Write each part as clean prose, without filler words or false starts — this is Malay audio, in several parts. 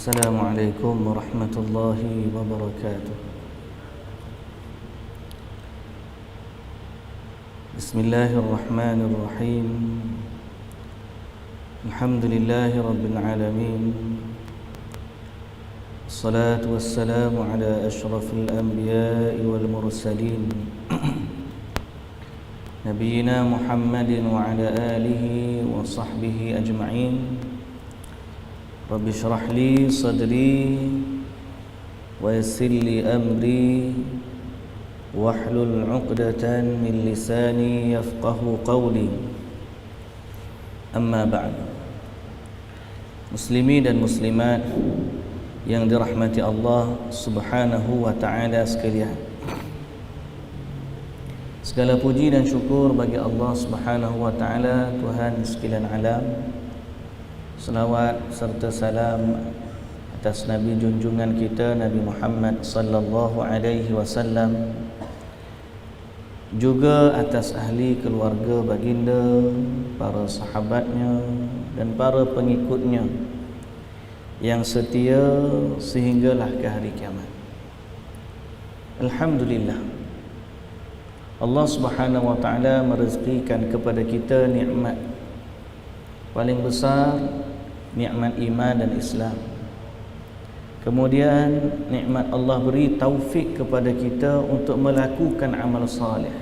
Assalamualaikum warahmatullahi wabarakatuh. Bismillahirrahmanirrahim. Alhamdulillahi rabbil alamin. Assalatu wassalamu ala ashrafil anbiya'i wal mursalin Nabiyyina Muhammadin wa ala alihi wa sahbihi ajma'in. Rabbi syrah li sadri wa yassir li amri wahlul 'uqdatan min lisani yafqahu qawli. Amma ba'd. Muslimin dan muslimat yang dirahmati Allah Subhanahu wa taala sekalian. Segala puji dan syukur bagi Allah Subhanahu wa taala, Tuhan sekalian alam. Selawat serta salam atas Nabi junjungan kita Nabi Muhammad sallallahu alaihi wasallam, juga atas ahli keluarga baginda, para sahabatnya dan para pengikutnya yang setia sehinggalah ke hari kiamat. Alhamdulillah, Allah Subhanahu wa taala merezekikan kepada kita nikmat paling besar, nikmat iman dan Islam. Kemudian nikmat Allah beri taufik kepada kita untuk melakukan amal salih.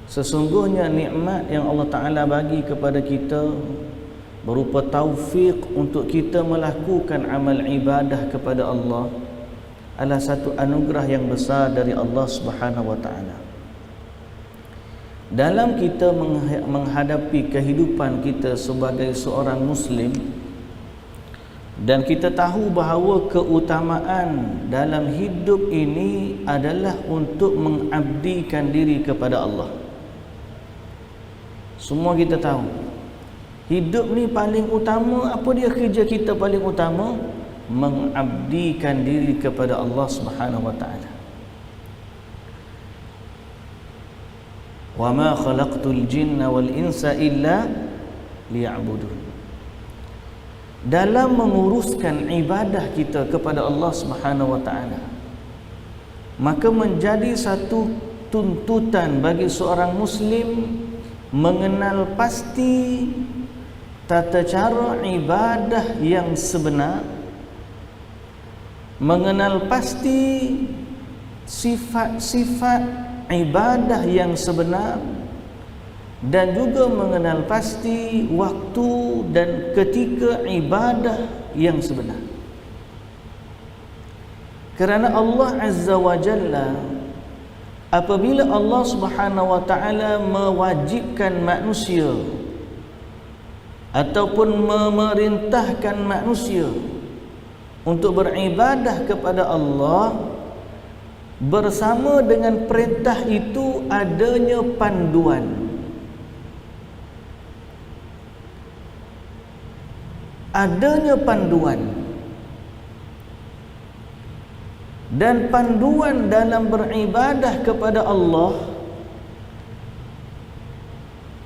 Sesungguhnya nikmat yang Allah Ta'ala bagi kepada kita berupa taufik untuk kita melakukan amal ibadah kepada Allah adalah satu anugerah yang besar dari Allah Subhanahu wa Ta'ala. Dalam kita menghadapi kehidupan kita sebagai seorang Muslim, dan kita tahu bahawa keutamaan dalam hidup ini adalah untuk mengabdikan diri kepada Allah. Semua kita tahu hidup ni paling utama, apa dia kerja kita paling utama? Mengabdikan diri kepada Allah Subhanahu wa ta'ala. Wa ma khalaqtul jinna wal insa illa liya'budun. Dalam menguruskan ibadah kita kepada Allah Subhanahu wa taala, maka menjadi satu tuntutan bagi seorang muslim mengenal pasti tata cara ibadah yang sebenar, mengenal pasti sifat-sifat ibadah yang sebenar, dan juga mengenal pasti waktu dan ketika ibadah yang sebenar. Kerana Allah Azza wa Jalla, apabila Allah Subhanahu wa ta'ala mewajibkan manusia ataupun memerintahkan manusia untuk beribadah kepada Allah, bersama dengan perintah itu adanya panduan. Adanya panduan. Dan panduan dalam beribadah kepada Allah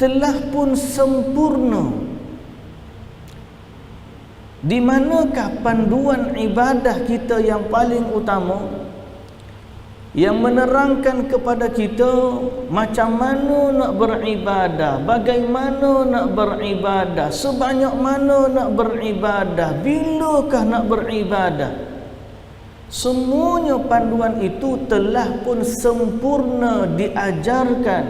telah pun sempurna. Di manakah panduan ibadah kita yang paling utama, yang menerangkan kepada kita macam mana nak beribadah, bagaimana nak beribadah, sebanyak mana nak beribadah, bilakah nak beribadah. Semuanya panduan itu telah pun sempurna diajarkan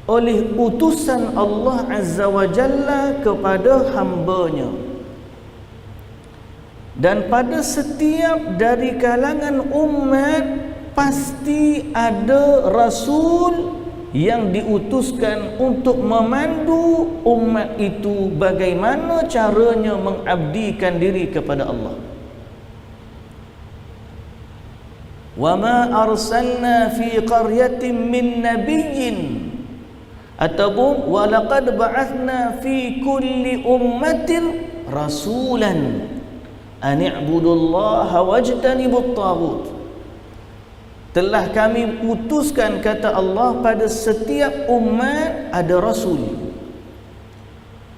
oleh utusan Allah Azza wa Jalla kepada hamba-Nya. Dan pada setiap dari kalangan umat pasti ada Rasul yang diutuskan untuk memandu umat itu bagaimana caranya mengabdikan diri kepada Allah. Wa ma arsalna fi qaryatin min nabiyyin, ataupun wa laqad ba'athna fi kulli ummatin rasulan an i'budullaha wajtanibut taghut. Telah kami utuskan, kata Allah, pada setiap umat ada Rasul.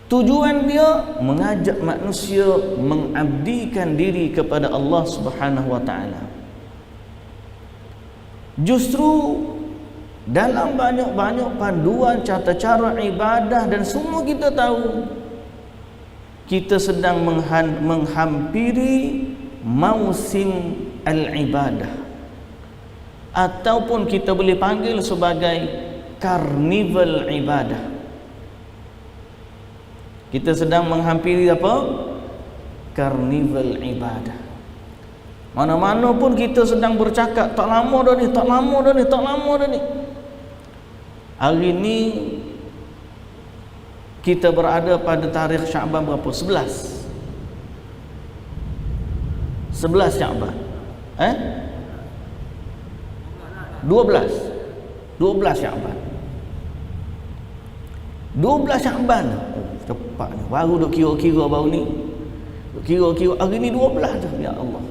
Tujuan dia mengajak manusia mengabdikan diri kepada Allah Subhanahu wa taala. Justru dalam banyak-banyak panduan tata cara ibadah, dan semua kita tahu kita sedang menghampiri mausim al-ibadah, ataupun kita boleh panggil sebagai karnival ibadah. Kita sedang menghampiri apa? Karnival ibadah. Mana-mana pun kita sedang bercakap, tak lama dah ni, tak lama dah ni, tak lama dah ni. Hari ni kita berada pada tarikh Syaban berapa? 11 Syaban. 12 Syaban. 12 Syaban. Cepat ni. Baru duk kira-kira baru ni. Duk kira-kira hari ni 12 dah. Ya Allah.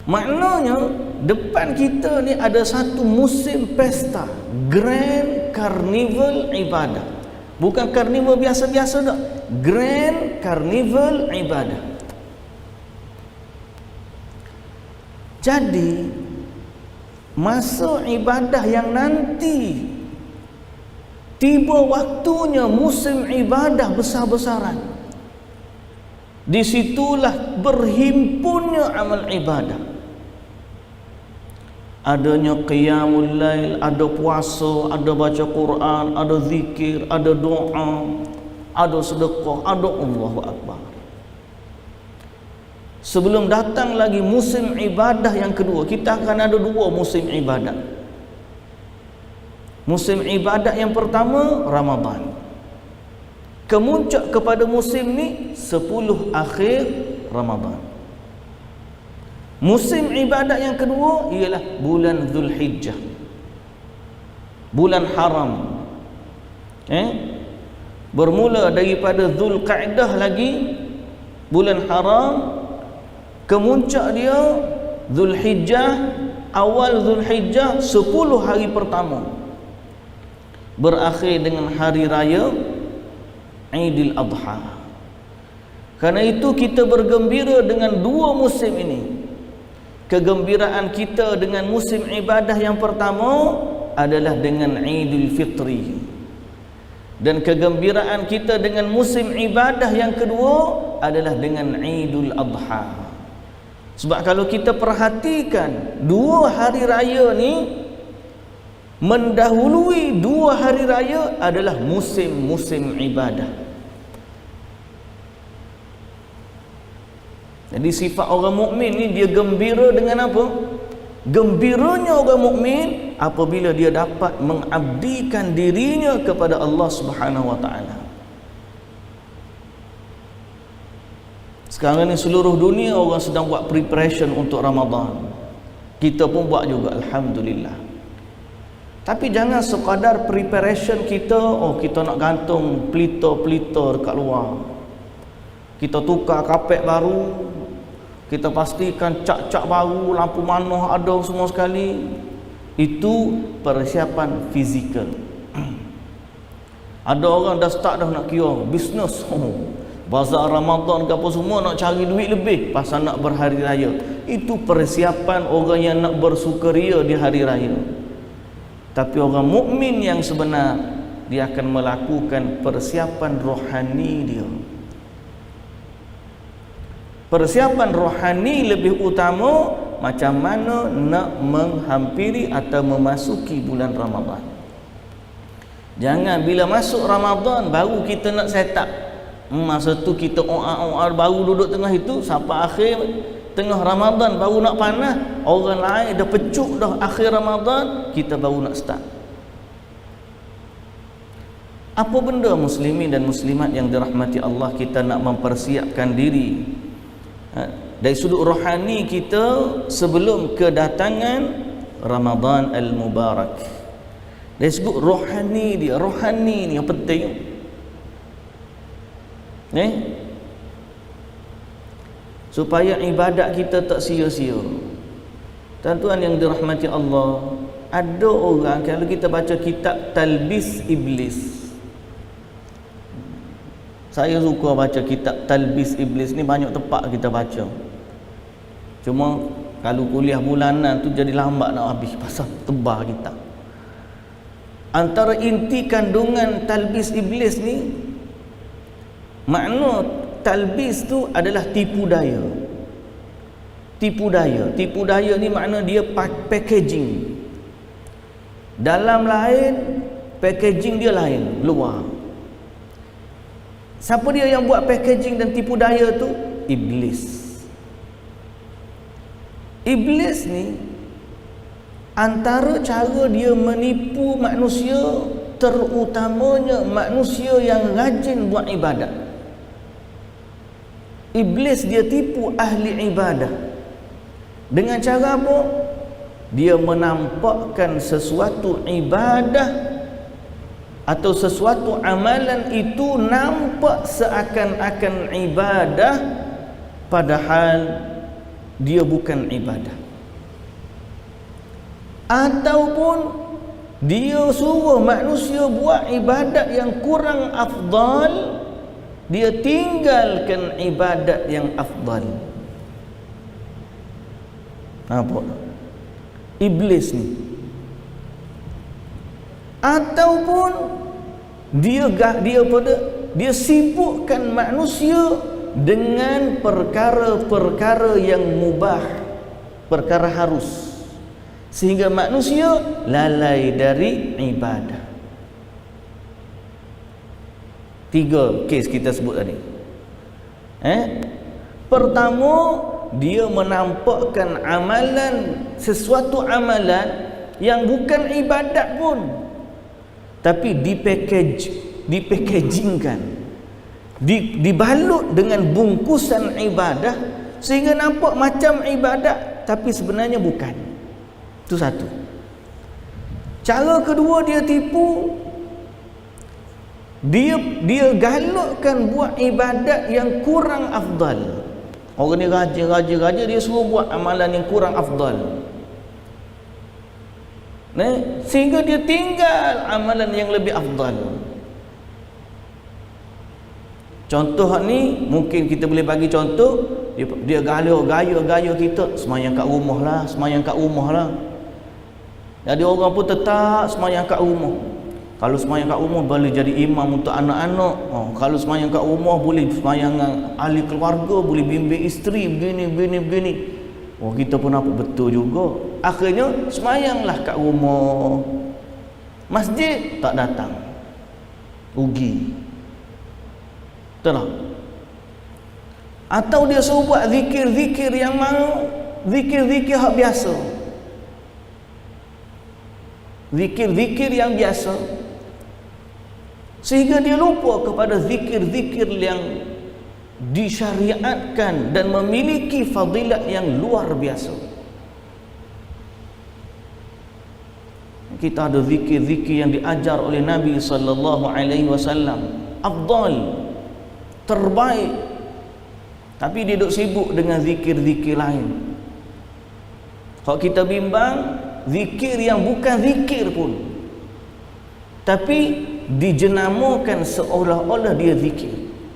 Maknanya depan kita ni ada satu musim pesta, Grand Carnival Ibadah. Bukan karnival biasa-biasa dah. Grand Carnival Ibadah. Jadi masa ibadah yang nanti, tiba waktunya musim ibadah besar-besaran. Disitulah berhimpunnya amal ibadah. Adanya qiyamul lail, ada puasa, ada baca Quran, ada zikir, ada doa, ada sedekah, ada Allahu Akbar. Sebelum datang lagi musim ibadah yang kedua, kita akan ada dua musim ibadah. Musim ibadah yang pertama Ramadan. Kemuncak kepada musim ni 10 akhir Ramadan. Musim ibadah yang kedua ialah bulan Zulhijjah, bulan haram. Bermula daripada Zulqa'dah lagi, bulan haram. Kemuncak dia Zulhijjah, awal Zulhijjah 10 hari pertama, berakhir dengan hari raya Aidil Adha. Karena itu kita bergembira dengan dua musim ini. Kegembiraan kita dengan musim ibadah yang pertama adalah dengan Aidil Fitri, dan kegembiraan kita dengan musim ibadah yang kedua adalah dengan Aidul Adha. Sebab kalau kita perhatikan, dua hari raya ni mendahului dua hari raya adalah musim-musim ibadah. Jadi sifat orang mukmin ni, dia gembira dengan apa? Gembiranya orang mukmin apabila dia dapat mengabdikan dirinya kepada Allah Subhanahu wa taala. Sekarang ni seluruh dunia orang sedang buat preparation untuk Ramadan. Kita pun buat juga, alhamdulillah. Tapi jangan sekadar preparation kita, kita nak gantung pelita-pelita dekat luar, kita tukar kapet baru, kita pastikan cat-cat baru, lampu manoh ada semua sekali. Itu persiapan fizikal. Ada orang dah start dah nak kira bisnes, bazar Ramadan ke apa semua, nak cari duit lebih pasal nak berhari raya. Itu persiapan orang yang nak bersukaria di hari raya. Tapi orang mukmin yang sebenar, dia akan melakukan persiapan rohani dia. Persiapan rohani lebih utama macam mana nak menghampiri atau memasuki bulan Ramadan. Jangan bila masuk Ramadan baru kita nak set up. Masa tu kita baru duduk tengah itu, sampai akhir tengah Ramadan baru nak panah. Orang lain dah pecuk dah akhir Ramadan, kita baru nak start. Apa benda muslimin dan muslimat yang dirahmati Allah, kita nak mempersiapkan diri dari sudut rohani kita sebelum kedatangan Ramadan al-Mubarak. Dari sudut rohani dia, rohani ni yang penting. Supaya ibadat kita tak sia-sia. Tuan-tuan yang dirahmati Allah, ada orang kalau kita baca kitab Talbis Iblis, Saya suka baca kitab Talbis Iblis ni, banyak tempat kita baca. Cuma kalau kuliah bulanan tu jadi lambat nak habis pasal tebal kita. Antara inti kandungan Talbis Iblis ni, makna talbis tu adalah tipu daya. Tipu daya. Tipu daya ni makna dia packaging. Dalam lain, packaging dia lain, luar. Siapa dia yang buat packaging dan tipu daya tu? Iblis. Iblis ni antara cara dia menipu manusia, terutamanya manusia yang rajin buat ibadat. Iblis dia tipu ahli ibadah. Dengan cara apa? Dia menampakkan sesuatu ibadah atau sesuatu amalan itu nampak seakan-akan ibadah, padahal dia bukan ibadah. Ataupun dia suruh manusia buat ibadat yang kurang afdal, dia tinggalkan ibadat yang afdal. Nampak? Iblis ni. Ataupun dia sibukkan manusia dengan perkara-perkara yang mubah, perkara harus, sehingga manusia lalai dari ibadah. 3 kes kita sebut tadi. Pertama, dia menampakkan amalan, sesuatu amalan yang bukan ibadat pun, tapi dipackagingkan, dibalut dengan bungkusan ibadah sehingga nampak macam ibadat tapi sebenarnya bukan. Itu satu. Cara kedua dia tipu, dia galakkan buat ibadat yang kurang afdal. Orang ni raja, dia suruh buat amalan yang kurang afdal, sehingga dia tinggal amalan yang lebih afdal. Contoh ni mungkin kita boleh bagi contoh, dia gaya kita semayang kat rumah lah. Jadi orang pun tetap semayang kat rumah. Kalau semayang kat rumah boleh jadi imam untuk anak-anak. Kalau semayang kat rumah boleh semayang dengan ahli keluarga, boleh bimbing isteri, begini. Kita pun nampak betul juga. Akhirnya semayanglah kat rumah, masjid tak datang, rugi. Betul tak? Atau dia suruh buat zikir-zikir yang mana? Zikir-zikir hak biasa, zikir-zikir yang biasa, sehingga dia lupa kepada zikir-zikir yang disyariatkan dan memiliki fadilat yang luar biasa. Kita ada zikir-zikir yang diajar oleh Nabi sallallahu alaihi wasallam, afdal, terbaik, tapi dia duk sibuk dengan zikir-zikir lain. Kalau kita bimbang, zikir yang bukan zikir pun, tapi dijenamakan seolah-olah dia zikir,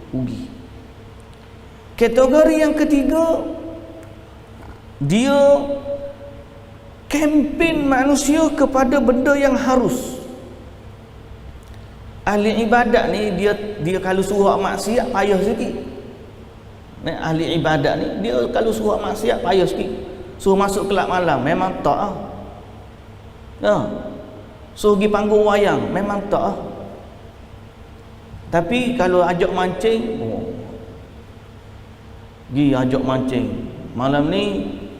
rugi. Kategori yang ketiga, dia kempen manusia kepada benda yang harus. Ahli ibadat ni dia kalau suruh maksiat payah sikit. Ahli ibadat ni dia kalau suruh maksiat payah sikit. Suruh masuk kelab malam memang tak . Suruh pergi panggung wayang memang tak . Tapi kalau ajak mancing, pergi ajak mancing. Malam ni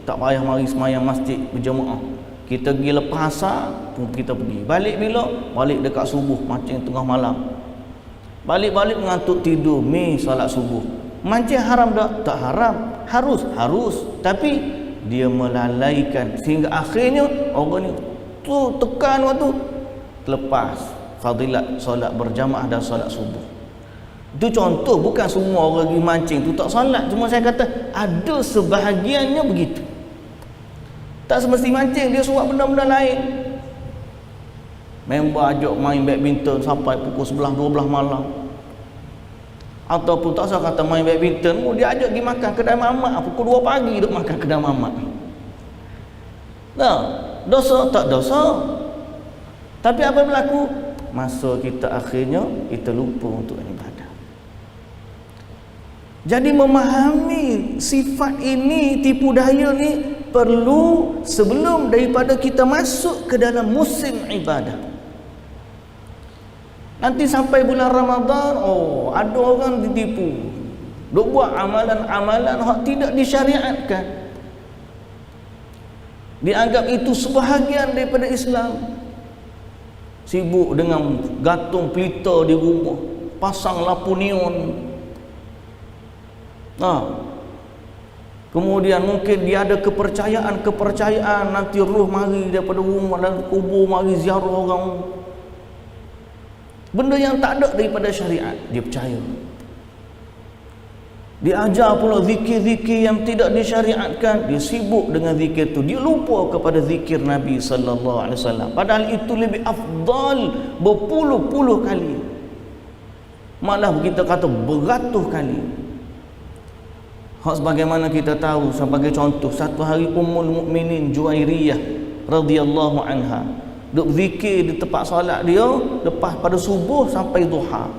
tak payah mari semayang masjid berjemaah. Kita pergi lepas asar pun kita pergi. Balik bila? Balik dekat subuh, mancing tengah malam. Balik-balik mengantuk tidur, solat subuh. Mancing haram tak? Tak haram. Harus. Tapi dia melalaikan sehingga akhirnya orang ni tu tekan waktu lepas fadilat solat berjamaah dan solat subuh. Itu contoh, bukan semua orang pergi mancing tu tak solat. Cuma saya kata ada sebahagiannya begitu. Tak semesti mancing, dia suruh benda-benda lain. Member ajak main badminton sampai pukul 11-12 malam. Ataupun tak usah kata main badminton, dia ajak pergi makan kedai mamak, pukul 2 pagi duk makan kedai mamak. Nah, dosa tak dosa. Tapi apa berlaku? Masa kita akhirnya kita lupa untuk ibadah. Jadi memahami sifat ini, tipu daya ni perlu sebelum daripada kita masuk ke dalam musim ibadah. Nanti sampai bulan Ramadan, ada orang ditipu. Duk buat amalan-amalan yang tidak disyariatkan. Dianggap itu sebahagian daripada Islam. Sibuk dengan gantung pelita di rumah, pasang lampu neon. Kemudian mungkin dia ada kepercayaan nanti roh mari daripada rumah dan kubur mari ziarah orang. Benda yang tak ada daripada syariat, dia percaya. Dia ajar pula zikir-zikir yang tidak disyariatkan, dia sibuk dengan zikir tu. Dia lupa kepada zikir Nabi sallallahu alaihi wasallam. Padahal itu lebih afdal berpuluh-puluh kali. Malah kita kata beratus kali. Sebagaimana kita tahu, sebagai contoh, satu hari Ummul Mukminin Juwairiyah radhiyallahu anha duk zikir di tempat solat dia lepas pada subuh sampai duha.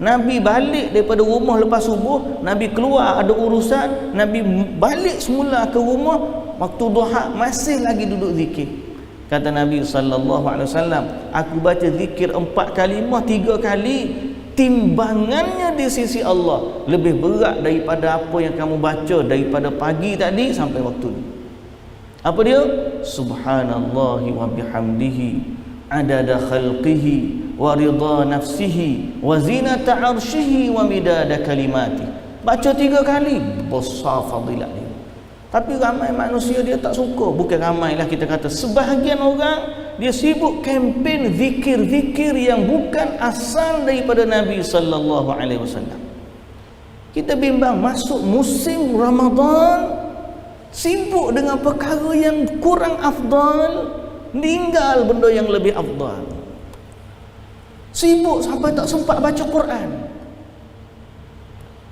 Nabi balik daripada rumah lepas subuh, Nabi keluar ada urusan, Nabi balik semula ke rumah waktu duha masih lagi duduk zikir. Kata Nabi sallallahu alaihi wasallam, aku baca zikir 4 kalimah 3 kali, timbangannya di sisi Allah lebih berat daripada apa yang kamu baca daripada pagi tadi sampai waktu ni. Apa dia? Subhanallahi wa bihamdihi adada khalqihi wa ridha nafsihi wa zinata arshihi wa midada kalimati. Baca 3 kali, besar fadilat dia. Tapi ramai manusia dia tak suka. Bukan ramailah, kita kata sebahagian orang dia sibuk kempen zikir-zikir yang bukan asal daripada Nabi sallallahu alaihi wasallam. Kita bimbang masuk musim Ramadan, sibuk dengan perkara yang kurang afdal, tinggal benda yang lebih afdal. Sibuk sampai tak sempat baca Quran.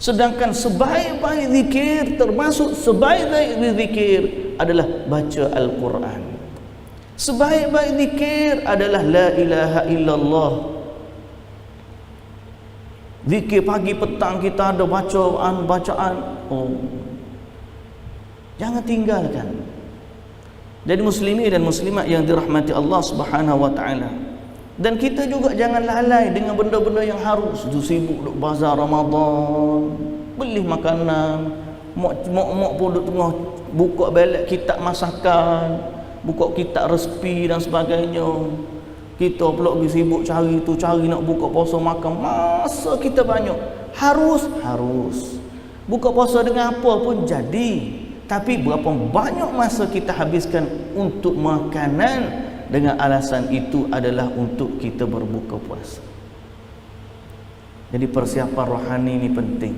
Sedangkan sebaik-baik zikir, termasuk sebaik-baik zikir adalah baca Al-Quran. Sebaik-baik zikir adalah la ilaha illallah. Zikir pagi petang kita ada bacaan. Jangan tinggalkan. Jadi muslimin dan muslimat yang dirahmati Allah Subhanahu wa taala. Dan kita juga jangan lalai dengan benda-benda yang harus. Sibuk duk bazar Ramadan, beli makanan, mak pun duk tengah buka belak kitab masakan, buka kitab resepi dan sebagainya. Kita pula pergi sibuk cari tu, cari nak buka puasa makan. Masa kita banyak. Harus. Buka puasa dengan apa pun jadi. Tapi berapa banyak masa kita habiskan untuk makanan, dengan alasan itu adalah untuk kita berbuka puasa. Jadi persiapan rohani ini penting.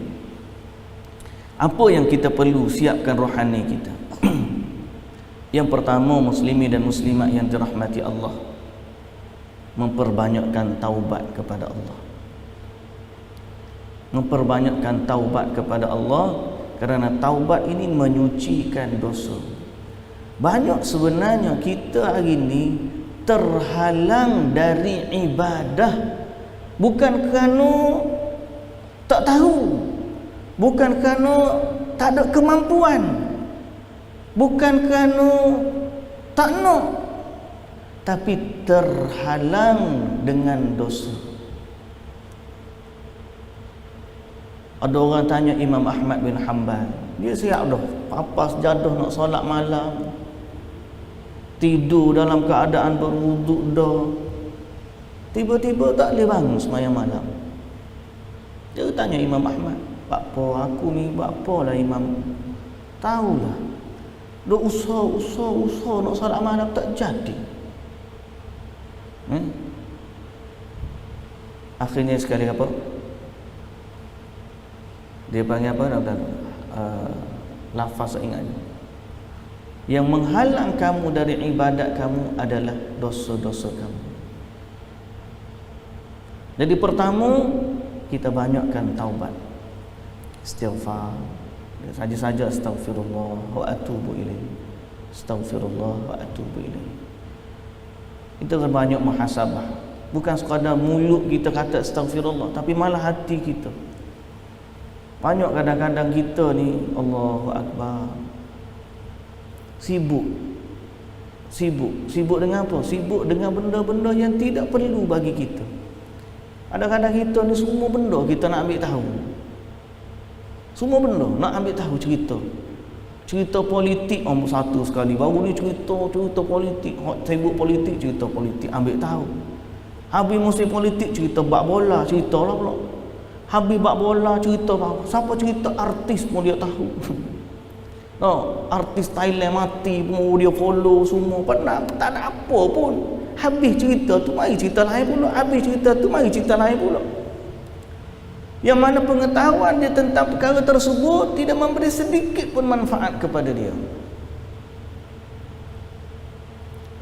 Apa yang kita perlu siapkan rohani kita? Yang pertama, muslimin dan muslimat yang dirahmati Allah, memperbanyakkan taubat kepada Allah. Memperbanyakkan taubat kepada Allah, kerana taubat ini menyucikan dosa. Banyak sebenarnya kita hari ini terhalang dari ibadah bukan kerana tak tahu, bukan kerana tak ada kemampuan, bukan kerana tak nak, tapi terhalang dengan dosa. Ada orang tanya Imam Ahmad bin Hanbal, dia siap dah papas jadah nak solat malam, tidur dalam keadaan berwuduk dah, tiba-tiba tak boleh bangun sembahyang malam. Dia tanya Imam Ahmad, "Apa aku ni buat apalah Imam?" Tahulah, dah usaha nak solat malam tak jadi. Akhirnya sekali apa? Dia panggil apa? Lafaz ingat. Yang menghalang kamu dari ibadat kamu adalah dosa-dosa kamu. Jadi pertama, kita banyakkan taubat. istighfar. Saja-saja astaghfirullah wa atubu ilaih. Astaghfirullah wa atubu ilaih. Kita banyak muhasabah. Bukan sekadar mulut kita kata astaghfirullah, tapi malah hati kita. Banyak kadang-kadang kita ni Allahu Akbar sibuk dengan apa? Sibuk dengan benda-benda yang tidak perlu bagi kita. Kadang-kadang kita ni semua benda kita nak ambil tahu. Semua benda nak ambil tahu cerita politik nombor satu sekali. Baru ni cerita politik, sibuk politik, cerita politik ambil tahu. Habis musim politik cerita bak bola, ceritalah pula. Habis bak bola cerita siapa cerita artis pun dia tahu. Artis Thailand mati pun dia follow semua. Pernah tak ada apa pun. Habis cerita tu mari cerita lain pula. Habis cerita tu mari cerita lain pula. Yang mana pengetahuan dia tentang perkara tersebut tidak memberi sedikit pun manfaat kepada dia.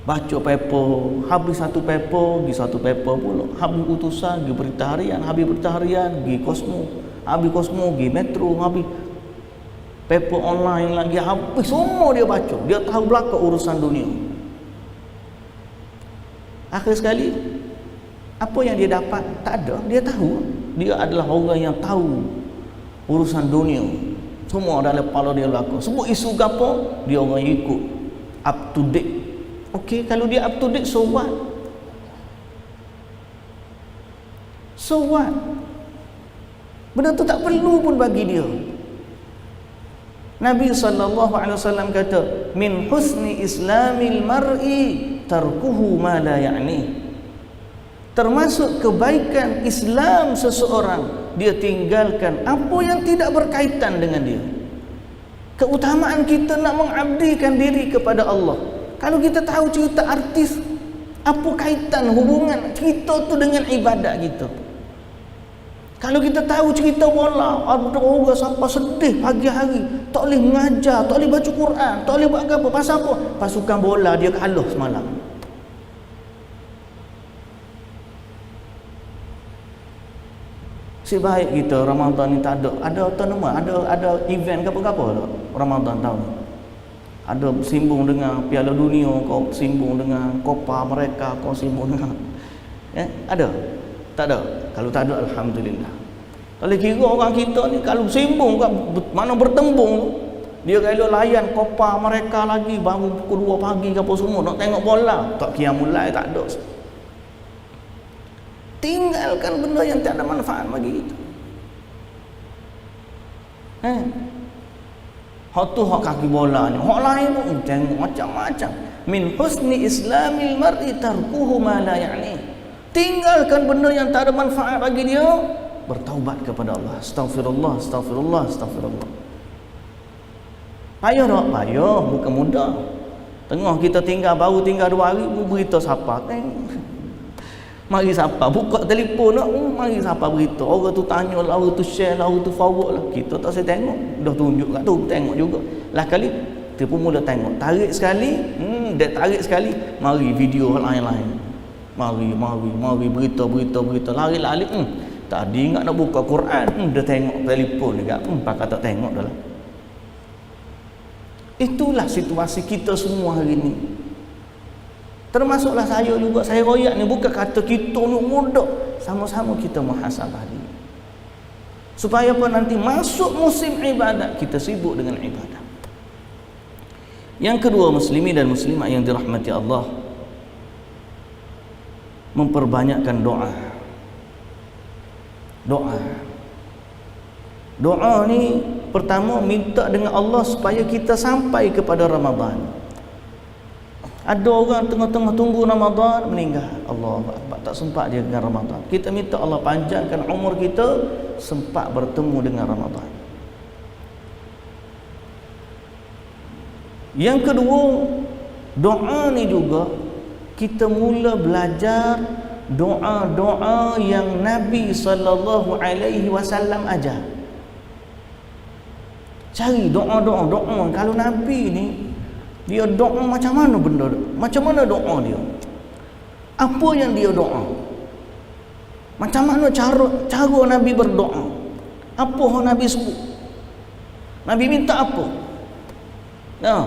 Baca paper, habis satu paper, pergi satu paper pula. Habis utusan, pergi berita harian. Habis berita harian, pergi Cosmo. Habis Cosmo, pergi Metro. Habis paper online lagi. Habis semua dia baca. Dia tahu belakang urusan dunia. Akhir sekali, apa yang dia dapat? Tak ada. Dia tahu. Dia adalah orang yang tahu urusan dunia. Semua dalam kepala dia belakang. Semua isu apa, dia orang yang ikut. Up to date. Okey, kalau dia up to date, so what? So what? Benda tu tak perlu pun bagi dia. Nabi SAW kata, min husni islamil mar'i tarkuhu ma la ya'ni. Termasuk kebaikan Islam seseorang, dia tinggalkan apa yang tidak berkaitan dengan dia. Keutamaan kita nak mengabdikan diri kepada Allah. Kalau kita tahu cerita artis, apa kaitan hubungan cerita tu dengan ibadat kita? Kalau kita tahu cerita bola, ada orang sampai sedih pagi hari, tak boleh mengajar, tak boleh baca Quran, tak boleh buat apa. Pasal apa? Pasukan bola dia kalah semalam. Sebaik kita Ramadan ni tak ada tournament, ada event apa-apa Ramadan tahun ni. Ada simbung dengan Piala Dunia, kau simbung dengan Copa mereka, kau simbung dengan ada? Tak ada. Kalau tak ada, alhamdulillah. Kalau kira orang kita ni kalau simbung mana bertembung, dia kalau layan Copa mereka lagi baru pukul 2 pagi ke apa semua nak tengok bola, tak kira mulai tak ada. Tinggalkan benda yang tak ada manfaat bagi kita. Hak tu hak kaki bolanya, hak lain pun tengok macam-macam. Min husni islamil mar'i tarkuhu ma la ya'ni. Tinggalkan benda yang tak ada manfaat bagi dia, bertaubat kepada Allah. Astaghfirullah, astaghfirullah, astaghfirullah. Payah tak? Payah, bukan mudah. Tengah kita baru tinggal 2 hari, berita siapa? Mari siapa? Buka telefon nak, mari siapa berita. Orang tu tanya lah, orang tu share lah, orang tu forward lah. Kita tak saya tengok. Dah tunjuk kat tu, tengok juga. Lah kali, kita pun mula tengok. Tarik sekali, dia tarik sekali, mari video lain-lain. Mari berita. Lari. Tadi ingat nak buka Quran, dia tengok telefon juga. Pakai tak tengok dah lah. Itulah situasi kita semua hari ni. Termasuklah saya juga, saya royak ni bukan kata kita ni mudah. Sama-sama kita muhasabah diri. Supaya apa nanti masuk musim ibadat, kita sibuk dengan ibadat. Yang kedua, muslimin dan muslimat yang dirahmati Allah, memperbanyakkan doa. Doa ni pertama minta dengan Allah supaya kita sampai kepada Ramadan. Ada orang tengah-tengah tunggu Ramadan meninggal. Allah tak sempat dia dengan Ramadan. Kita minta Allah panjangkan umur kita sempat bertemu dengan Ramadan. Yang kedua, doa ni juga kita mula belajar doa-doa yang Nabi SAW ajar. Cari doa-doa. Kalau Nabi ni dia doa macam mana benda? Macam mana doa dia? Apa yang dia doa? Macam mana cara Nabi berdoa? Apa yang Nabi sebut? Nabi minta apa? Nah,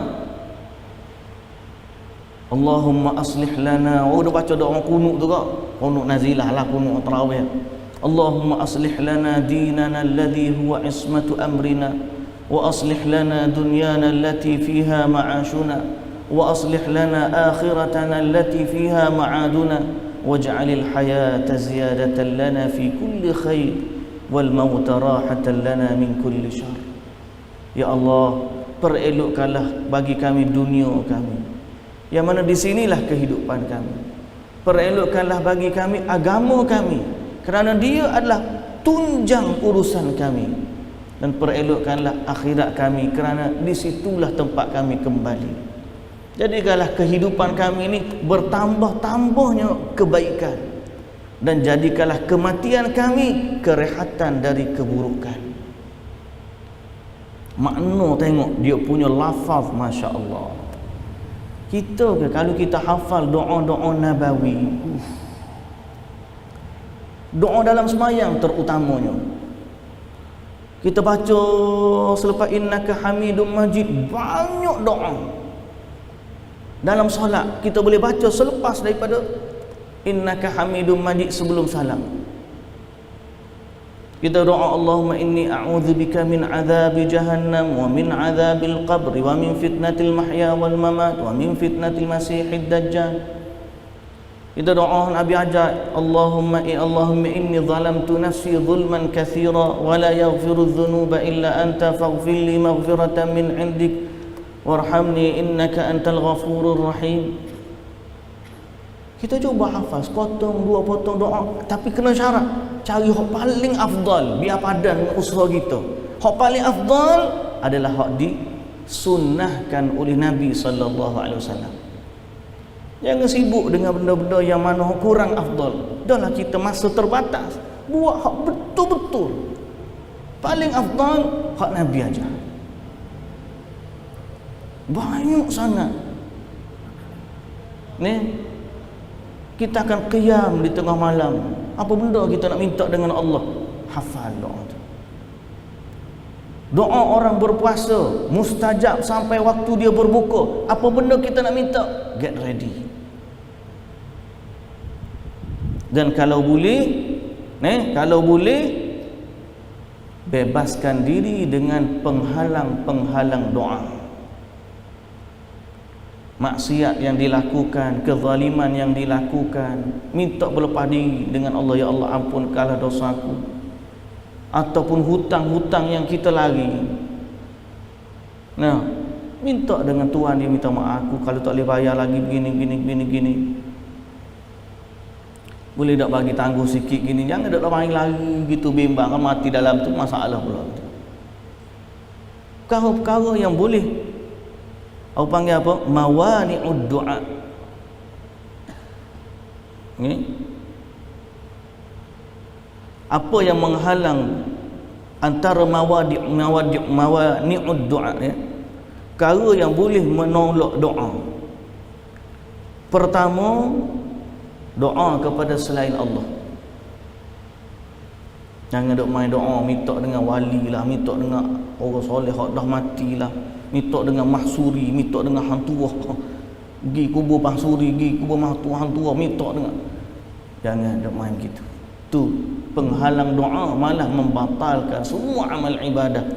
Allahumma aslih lana. Oh, dah baca doa kunut tu kak. Kunut nazilah lah, kunut tarawih. Allahumma aslih lana dinana alladhi huwa ismatu amrina, wa aslih lana dunyana allati fiha ma'ashuna, wa aslih lana akhiratana allati fiha ma'aduna, waj'alil hayata ziyadatan lana fi kulli khair wal mauta rahatan lana min kulli syarr. Ya Allah, perelokkanlah bagi kami dunia kami, yang mana di sinilah kehidupan kami. Perelokkanlah bagi kami agama kami, kerana dia adalah tunjang urusan kami. Dan perelokkanlah akhirat kami, kerana di situlah tempat kami kembali. Jadikanlah kehidupan kami ini bertambah-tambahnya kebaikan, dan jadikanlah kematian kami kerehatan dari keburukan. Makna tengok dia punya lafaz, Masya Allah. Kita ke kalau kita hafal doa-doa nabawi, doa dalam semayang terutamanya, kita baca selepas innaka hamidum majid, banyak doa. Dalam solat kita boleh baca selepas daripada innaka hamidum majid sebelum salam. Kita doa Allahumma inni a'udzubika min azabi jahannam wa min azabil qabri wa min fitnatil mahya wal mamat wa min fitnatil masihid dajjal. Kita doa Nabi ajar Allahumma inni zalamtu nafsi zulman katsira wa la yaghfiru dzunuba illa anta faghfir li maghfiratan min 'indik warhamni innaka antal ghafurur rahim. Kita cuba hafal sepotong dua potong doa, tapi kena syarat cari hak paling afdal, biar padan dengan usaha kita. Hak paling afdal adalah hak disunnahkan oleh Nabi sallallahu alaihi wasallam. Jangan sibuk dengan benda-benda yang mana kurang afdal. Dahlah kita masa terbatas, buat hak betul-betul paling afdal, hak Nabi aja. Banyak sangat ni kita akan qiyam di tengah malam. Apa benda kita nak minta dengan Allah? Hafal doa tu. Doa orang berpuasa mustajab sampai waktu dia berbuka. Apa benda kita nak minta? Get ready. Dan kalau boleh, bebaskan diri dengan penghalang-penghalang doa. Maksiat yang dilakukan, kezaliman yang dilakukan, minta berlepas diri dengan Allah. Ya Allah, ampunkanlah dosaku. Ataupun hutang-hutang yang kita lari, nah, minta dengan Tuhan, dia minta maaf aku kalau tak boleh bayar lagi begini. Boleh tak bagi tangguh sikit gini, jangan tak main lari gitu bimbang, kan mati dalam tu masalah pula. Perkara-perkara yang boleh aku panggil apa? Mawani'ud du'a. Ni apa yang menghalang antara mawani'ud du'a ya? Perkara yang boleh menolak doa. Pertama, doa kepada selain Allah. Jangan duk main doa minta dengan wali lah, minta dengan orang soleh hak dah mati lah, minta dengan mahsuri, minta dengan hantu pergi kubur mahsuri, pergi kubur hantu minta dengan. Jangan duk main gitu. Tu penghalang doa, malah membatalkan semua amal ibadah,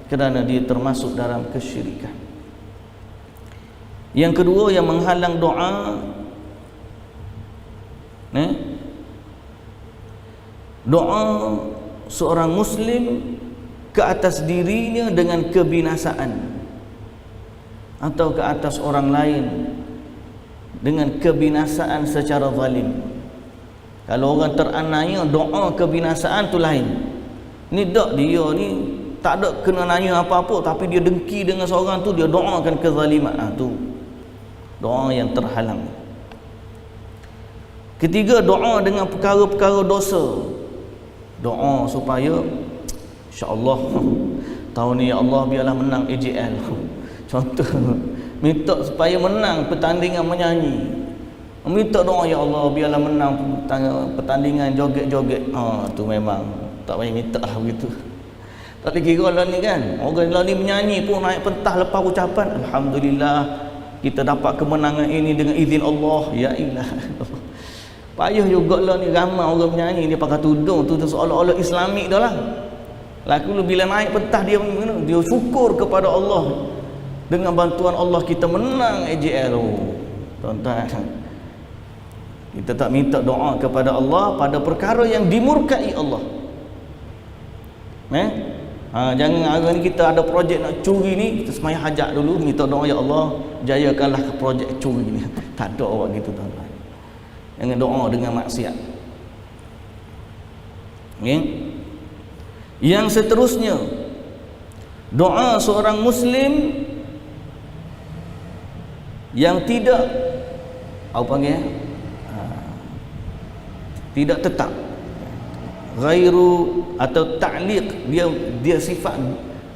kerana dia termasuk dalam kesyirikan. Yang kedua yang menghalang doa, doa seorang muslim ke atas dirinya dengan kebinasaan, atau ke atas orang lain dengan kebinasaan secara zalim. Kalau orang teraniaya, doa kebinasaan tu lain. Ni dak dia ni tak ada kena nanya apa-apa, tapi dia dengki dengan seorang tu, dia doakan kezaliman. Tu doa yang terhalang. Ketiga, doa dengan perkara-perkara dosa. Doa supaya insya-Allah tahun ni ya Allah biarlah menang AJL. Contoh, minta supaya menang pertandingan menyanyi. Minta doa ya Allah biarlah menang pertandingan joget-joget. Tu memang tak payah minta lah begitu. Tak dikira lah ni kan. Orang lah ni menyanyi pun naik pentah lepas ucapan alhamdulillah kita dapat kemenangan ini dengan izin Allah. Ya ilah. Payah juga lah ni, ramai orang menyanyi dia pakai tudung tu seolah-olah Islamik dah lah. Lalu bila naik pentah dia syukur kepada Allah. Dengan bantuan Allah kita menang AJL. Tuan-tuan, kita tak minta doa kepada Allah pada perkara yang dimurkai Allah. Jangan hari ni kita ada projek nak curi ni, kita semaya hajat dulu, minta doa ya Allah jayakanlah projek curi ni. Tak ada orang gitu tuan-tuan. Jangan doa dengan maksiat. Yang seterusnya, doa seorang muslim yang tidak tidak tetap, ghairu atau ta'liq, dia sifat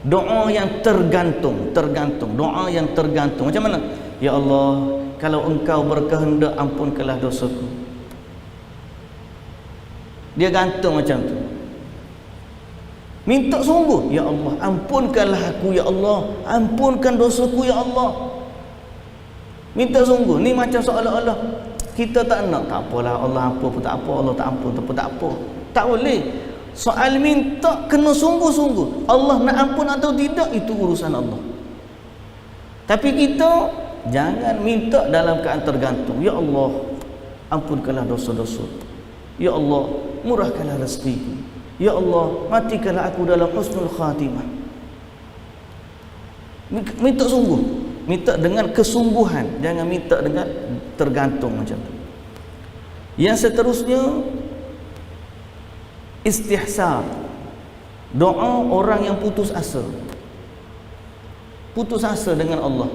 doa yang tergantung, doa yang tergantung. Macam mana? Ya Allah, kalau engkau berkehendak ampunkanlah dosaku. Dia gantung macam tu. Minta sungguh, ya Allah ampunkanlah aku, ya Allah ampunkan dosaku, ya Allah. Minta sungguh. Ni macam seolah-olah kita tak nak, tak apalah Allah ampun pun tak apa, Allah tak ampun pun tak apa. Tak boleh. Soal minta kena sungguh-sungguh. Allah nak ampun atau tidak itu urusan Allah. Tapi kita jangan minta dalam keadaan tergantung. Ya Allah ampunkanlah dosa-dosa. Ya Allah murahkanlah rezekiku. Ya Allah matikanlah aku dalam husnul khatimah. Minta sungguh. Minta dengan kesungguhan, jangan minta dengan tergantung macam tu. Yang seterusnya, istihsar, doa orang yang putus asa. Putus asa dengan Allah.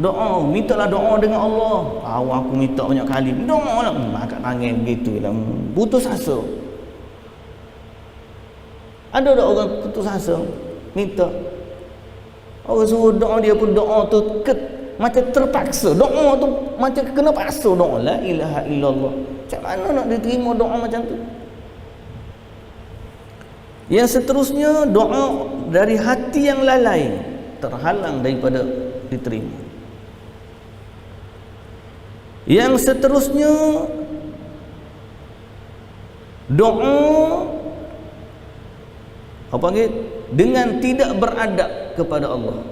Doa, mintalah doa dengan Allah. Aku minta banyak kali. Doa lah, agak nangis begitu lah. Putus asa. Ada tak orang putus asa minta? Orang suruh doa dia pun doa tu macam terpaksa. Doa tu macam kena paksa doa. La ilaha illallah. Macam mana nak diterima doa macam tu? Yang seterusnya, doa dari hati yang lalai terhalang daripada diterima. Yang seterusnya, doa dengan tidak beradab kepada Allah.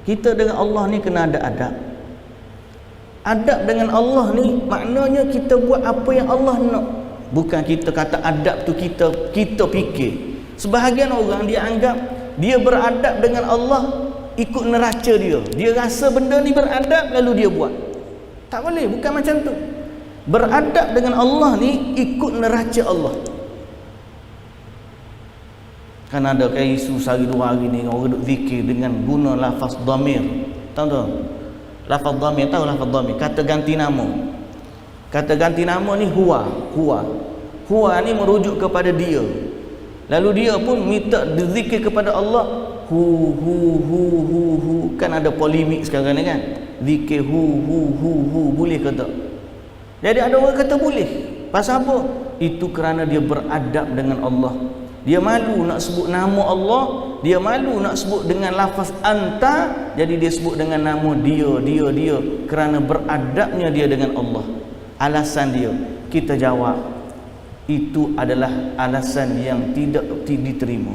Kita dengan Allah ni kena ada adab. Adab dengan Allah ni maknanya kita buat apa yang Allah nak. Bukan kita kata adab tu kita fikir. Sebahagian orang dia anggap dia beradab dengan Allah ikut neraca dia. Dia rasa benda ni beradab lalu dia buat. Tak boleh, bukan macam tu. Beradab dengan Allah ni ikut neraca Allah. Kan ada isu sehari dua hari ni orang duk zikir dengan guna lafaz dhamir. Tahu tak? Lafaz dhamir, tahu lafaz dhamir? Kata ganti nama. Kata ganti nama ni huwa. Huwa ni merujuk kepada dia. Lalu dia pun minta zikir kepada Allah hu. Kan ada polemik sekarang ni kan? Zikir hu boleh ke tak? Jadi ada orang kata boleh. Pasal apa? Itu kerana dia beradab dengan Allah. Dia malu nak sebut nama Allah, dia malu nak sebut dengan lafaz anta, jadi dia sebut dengan nama dia kerana beradabnya dia dengan Allah. Alasan dia, kita jawab, itu adalah alasan yang tidak diterima.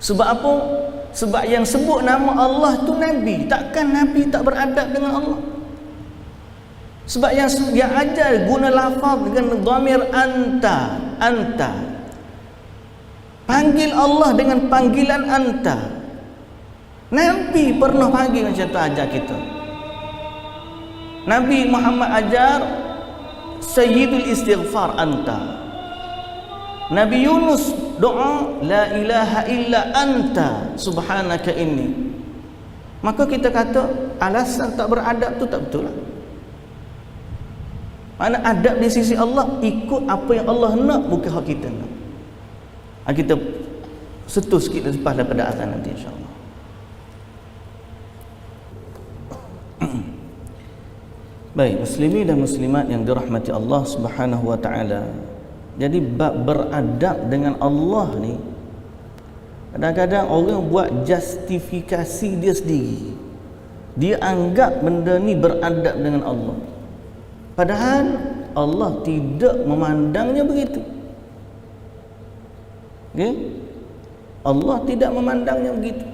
Sebab apa? Sebab yang sebut nama Allah tu Nabi. Takkan Nabi tak beradab dengan Allah? Sebab yang ajar guna lafaz dengan dhamir anta. Panggil Allah dengan panggilan anta. Nabi pernah panggil macam tu, ajar kita. Nabi Muhammad ajar Sayyidul Istighfar anta. Nabi Yunus doa la ilaha illa anta subhanaka inni. Maka kita kata alasan tak beradab tu tak betul lah. Mana adab di sisi Allah ikut apa yang Allah nak, bukan hak kita nak. Kita sentuh sikit lepas daripada azan nanti insya-Allah. Baik, muslimin dan muslimat yang dirahmati Allah Subhanahu wa taala. Jadi bab beradab dengan Allah ni, kadang-kadang orang buat justifikasi dia sendiri. Dia anggap benda ni beradab dengan Allah, padahal Allah tidak memandangnya begitu. Okay? Allah tidak memandangnya begitu.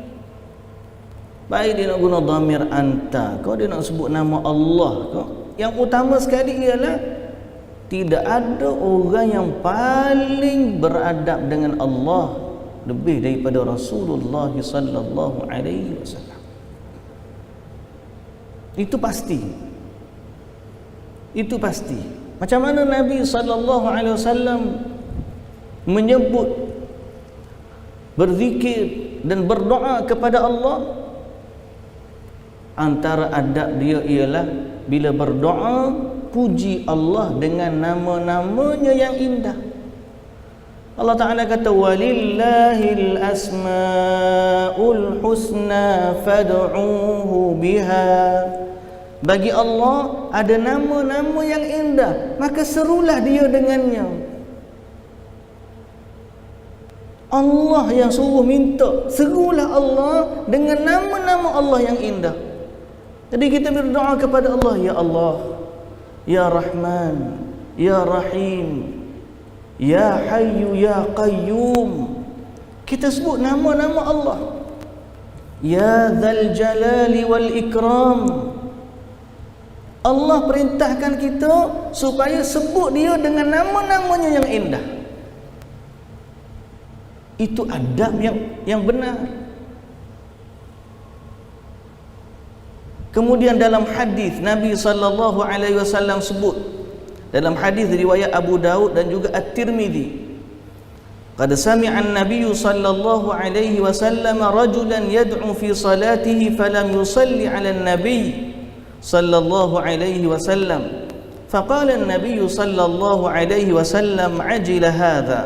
Baik dia nak guna dhamir anta, kau dia nak sebut nama Allah kau, yang utama sekali ialah tidak ada orang yang paling beradab dengan Allah lebih daripada Rasulullah sallallahu alaihi wasallam. Itu pasti. Itu pasti. Macam mana Nabi sallallahu alaihi wasallam menyebut, berzikir dan berdoa kepada Allah, antara adab dia ialah bila berdoa puji Allah dengan nama-namanya yang indah. Allah Ta'ala kata walillahil asmaul husna fad'uuhu biha. Bagi Allah ada nama-nama yang indah, maka serulah dia dengannya. Allah yang suruh minta, serulah Allah dengan nama-nama Allah yang indah. Jadi kita berdoa kepada Allah, ya Allah, ya Rahman, ya Rahim, ya Hayyu, ya Qayyum. Kita sebut nama-nama Allah. Ya Dzal Jalali wal Ikram. Allah perintahkan kita supaya sebut dia dengan nama-namanya yang indah. Itu adab yang benar. Kemudian dalam hadis Nabi sallallahu alaihi wasallam sebut, dalam hadis riwayat Abu Daud dan juga At-Tirmizi, qad sami'a an-nabiy sallallahu alaihi wasallam rajulan yad'u fi salatihi falam yusalli 'ala an-nabiy sallallahu alaihi wasallam faqala an-nabiy sallallahu alaihi wasallam 'ajila hadha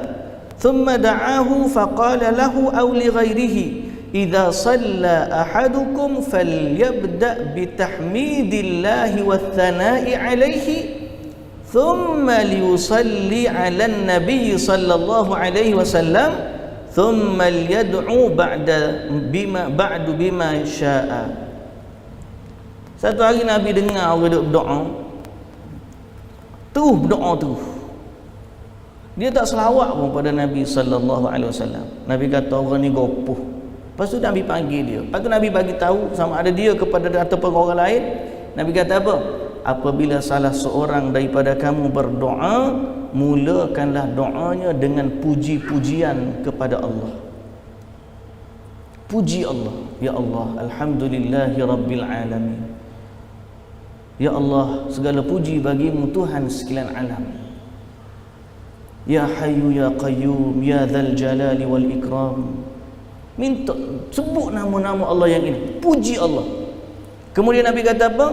thumma da'ahu faqala lahu aw li ghairihi idza shalla ahadukum falyabda bitahmidillahi wath-thana'i 'alaihi thumma liyusalli 'alan nabiy sallallahu alaihi wasallam thumma liyad'u ba'du bima syaa. Satu hari Nabi dengar orang duk berdoa, terus berdoa terus. Dia tak selawat pun pada Nabi sallallahu alaihi wasallam. Nabi kata orang ni gopoh. Lepas tu Nabi panggil dia. Lepas tu Nabi bagi tahu sama ada dia kepada ataupun orang lain. Nabi kata apa? Apabila salah seorang daripada kamu berdoa, mulakanlah doanya dengan puji-pujian kepada Allah. Puji Allah. Ya Allah, alhamdulillahi rabbil alamin. Ya Allah, segala puji bagimu Tuhan sekalian alam. Ya Hayyu ya Qayyum, ya Dzal Jalali wal Ikram. Minta, sebut nama-nama Allah yang ini, puji Allah. Kemudian Nabi kata apa?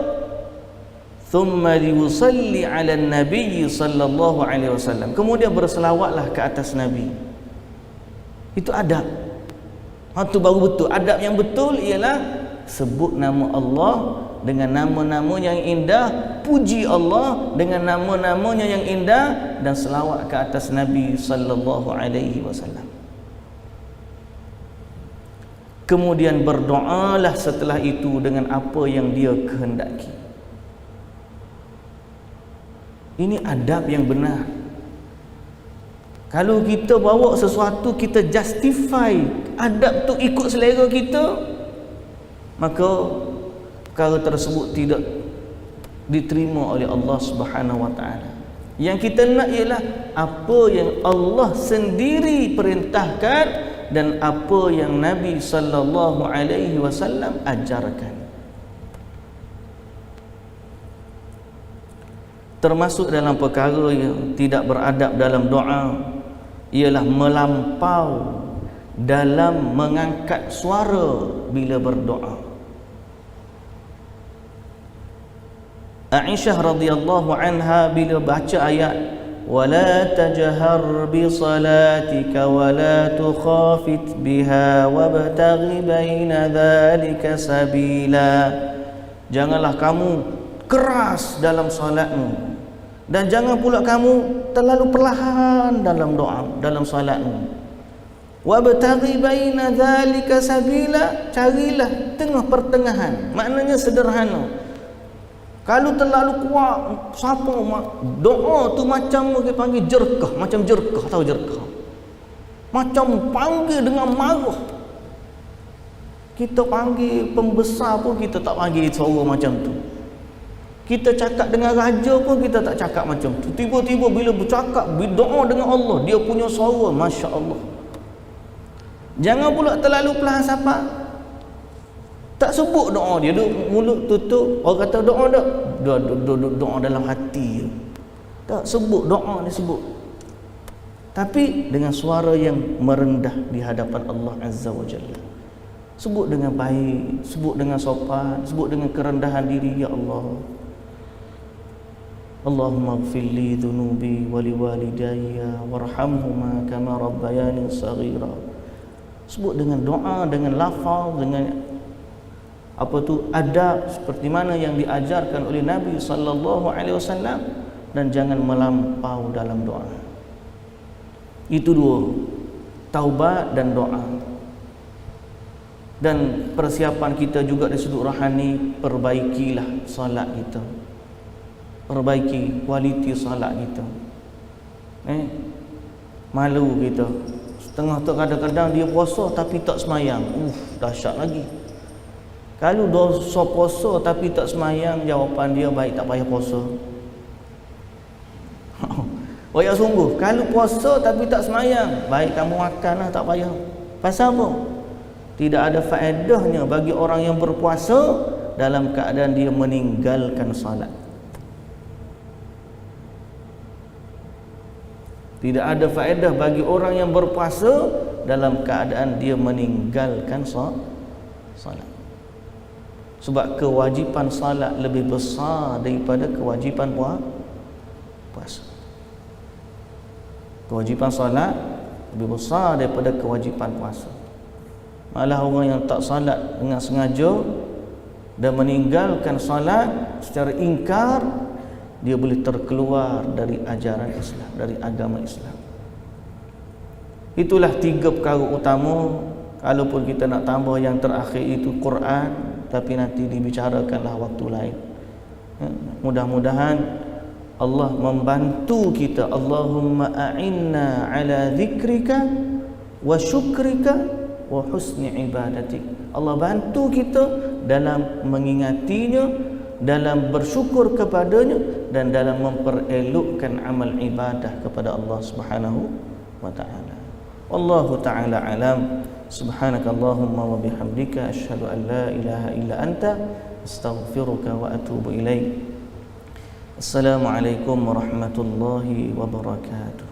Thumma liyusalli 'alan nabiy sallallahu alaihi wasallam. Kemudian berselawatlah ke atas Nabi. Itu adab. Itu baru betul. Adab yang betul ialah sebut nama Allah dengan nama-nama yang indah, puji Allah dengan nama-namanya yang indah, dan selawat ke atas Nabi sallallahu alaihi wasallam. Kemudian berdoalah setelah itu dengan apa yang dia kehendaki. Ini adab yang benar. Kalau kita bawa sesuatu, kita justify adab tu ikut selera kita, maka perkara tersebut tidak diterima oleh Allah Subhanahu wa taala. Yang kita nak ialah apa yang Allah sendiri perintahkan dan apa yang Nabi sallallahu alaihi wasallam ajarkan. Termasuk dalam perkara yang tidak beradab dalam doa ialah melampau dalam mengangkat suara bila berdoa. Aisyah radhiyallahu anha bila baca ayat wala tajhar bi salatika wala tukhafit biha wabtaghi baina dhalika sabila. Janganlah kamu keras dalam salatmu Dan jangan pula kamu terlalu perlahan dalam doa, dalam salatmu. Wabtaghi baina dzalika sabila, carilah tengah pertengahan. Maknanya sederhana. Kalau terlalu kuat, siapa doa tu macam kita panggil jerkah, macam jerkah, tahu jerkah? Macam panggil dengan marah. Kita panggil pembesar pun kita tak panggil suara macam tu. Kita cakap dengan raja pun kita tak cakap macam tu. Tiba-tiba bila bercakap, berdoa dengan Allah, dia punya suara, Masya Allah. Jangan pula terlalu perlahan siapa. Tak sebut doa dia, duduk mulut tutup. Orang kata doa tak? Doa dalam hati. Tak sebut doa dia sebut. Tapi dengan suara yang merendah di hadapan Allah Azza wa Jalla. Sebut dengan baik, sebut dengan sopan, sebut dengan kerendahan diri, ya Allah. Allahumma ighfir li dhunubi wa liwalidayya warhamhuma kama rabbayani shaghira. Sebut dengan doa, dengan lafaz, dengan adab seperti mana yang diajarkan oleh Nabi sallallahu alaihi wasallam, dan jangan melampau dalam doa. Itu dua, taubat dan doa. Dan persiapan kita juga dari sudut rohani, perbaikilah solat kita. Perbaiki kualiti solat kita. Malu kita. Setengah tu kadang-kadang dia puasa tapi tak semayang. Dahsyat lagi. Kalau dosa puasa tapi tak semayang, jawapan dia baik tak payah puasa. Banyak sungguh. Kalau puasa tapi tak semayang, baik kamu makanlah, tak payah. Pasal apa? Tidak ada faedahnya bagi orang yang berpuasa dalam keadaan dia meninggalkan salat. Tidak ada faedah bagi orang yang berpuasa dalam keadaan dia meninggalkan salat. Sebab kewajipan salat lebih besar daripada kewajipan puasa. Kewajipan salat lebih besar daripada kewajipan puasa. Malah orang yang tak salat dengan sengaja dan meninggalkan salat secara ingkar, dia boleh terkeluar dari ajaran Islam, dari agama Islam. Itulah 3 perkara utama. Kalaupun kita nak tambah yang terakhir itu Quran, tapi nanti dibicarakanlah waktu lain. Mudah-mudahan Allah membantu kita. Allahumma a'inna ala dzikrika wa syukrika wa husni ibadatik. Allah bantu kita dalam mengingatinya, dalam bersyukur kepadanya, dan dalam memperelokkan amal ibadah kepada Allah Subhanahu wa taala. Wallahu taala alam. Subhanakallahumma wa bihamdika asyhadu an la ilaha illa anta astaghfiruka wa atubu ilaik. Assalamualaikum warahmatullahi wabarakatuh.